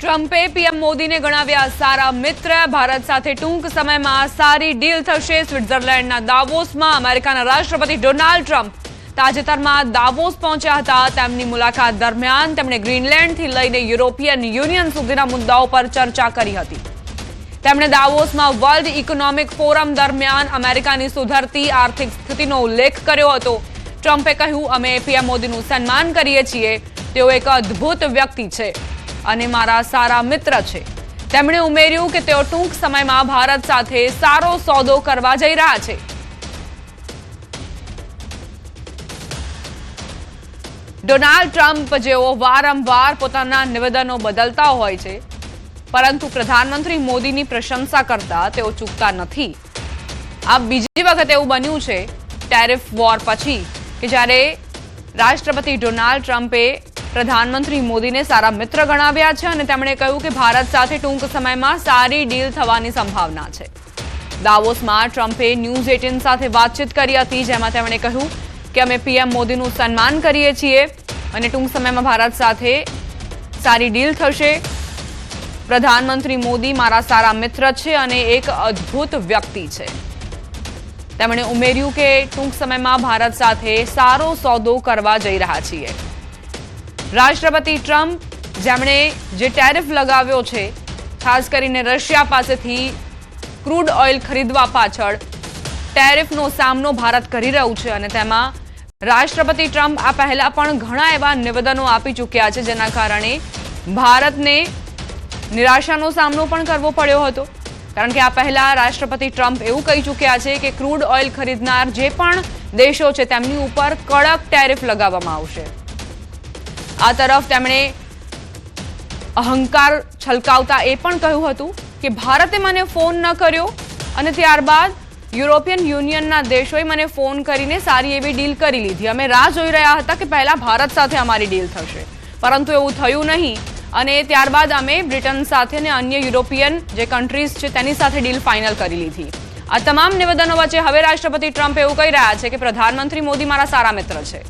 ટ્રમ્પે પીએમ મોદીને ગણાવ્યા સારા મિત્ર। ભારત સાથે ટૂંક સમયમાં સારી ડીલ થશે। સ્વિટ્ઝરલેન્ડના દાવોસમાં અમેરિકાના રાષ્ટ્રપતિ ડોનાલ્ડ ટ્રમ્પ તાજેતરમાં દાવોસ પહોંચ્યા હતા। તેમની મુલાકાત દરમિયાન તેમણે ગ્રીનલેન્ડથી લઈને યુરોપિયન યુનિયન સુધીના મુદ્દાઓ પર ચર્ચા કરી હતી। તેમણે દાવોસમાં વર્લ્ડ ઇકોનોમિક ફોરમ દરમિયાન અમેરિકાની સુધરતી આર્થિક સ્થિતિનો ઉલ્લેખ કર્યો હતો। ટ્રમ્પે કહ્યું, અમે પીએમ મોદીનું સન્માન કરીએ છીએ। તેઓ એક અદ્ભુત વ્યક્તિ છે અને મારા સારા મિત્ર છે। તેમણે ઉમેર્યું કે તેઓ ટૂંક સમયમાં ભારત સાથે સારો સોદો કરવા જઈ રહ્યા છે। ડોનાલ્ડ ટ્રમ્પ જેઓ વારંવાર પોતાના નિવેદનો બદલતા હોય છે, પરંતુ પ્રધાનમંત્રી મોદીની પ્રશંસા કરતા તેઓ ચૂકતા નથી। આ બીજી વખત એવું બન્યું છે ટેરિફ વોર પછી કે જ્યારે રાષ્ટ્રપતિ ડોનાલ્ડ ટ્રમ્પે પ્રધાનમંત્રી મોદીને સારા મિત્ર ગણાવ્યા છે અને તેમણે કહ્યું કે ભારત સાથે ટૂંક સમયમાં સારી ડીલ થવાની સંભાવના છે। દાવોસમાં ટ્રમ્પે ન્યૂઝ 18 સાથે વાતચીત કરી હતી, જેમાં તેમણે કહ્યું કે અમે પીએમ મોદીનું સન્માન કરીએ છીએ અને ટૂંક સમયમાં ભારત સાથે સારી ડીલ થશે। પ્રધાનમંત્રી મોદી મારા સારા મિત્ર છે અને એક અદ્ભુત વ્યક્તિ છે। તેમણે ઉમેર્યું કે ટૂંક સમયમાં ભારત સાથે સારો સોદો કરવા જઈ રહ્યા છીએ। રાષ્ટ્રપતિ ટ્રમ્પ જેમણે જે ટેરિફ લગાવ્યો છે, ખાસ કરીને રશિયા પાસેથી ક્રૂડ ઓઇલ ખરીદવા પાછળ ટેરિફનો સામનો ભારત કરી રહ્યું છે અને તેમાં રાષ્ટ્રપતિ ટ્રમ્પ આ પહેલા પણ ઘણા એવા નિવેદનો આપી ચૂક્યા છે, જેના કારણે ભારતને નિરાશાનો સામનો પણ કરવો પડ્યો હતો। કારણ કે આ પહેલા રાષ્ટ્રપતિ ટ્રમ્પ એવું કહી ચૂક્યા છે કે ક્રૂડ ઓઇલ ખરીદનાર જે પણ દેશો છે તેમની ઉપર કડક ટેરિફ લગાવવામાં આવશે। આ તરફ તેમણે અહંકાર છલકાવતા એ પણ કહ્યું હતું કે ભારતે મને ફોન ન કર્યો અને ત્યારબાદ યુરોપિયન યુનિયનના દેશોએ મને ફોન કરીને સારી એવી ડીલ કરી લીધી। અમે રાહ જોઈ રહ્યા હતા કે પહેલા ભારત સાથે અમારી ડીલ થશે, પરંતુ એવું થયું નહીં અને ત્યારબાદ અમે બ્રિટન સાથે અને અન્ય યુરોપિયન જે કન્ટ્રીઝ છે તેની સાથે ડીલ ફાઇનલ કરી લીધી। આ તમામ નિવેદનો વચ્ચે હવે રાષ્ટ્રપતિ ટ્રમ્પ એવું કહી રહ્યા છે કે પ્રધાનમંત્રી મોદી મારા સારા મિત્ર છે।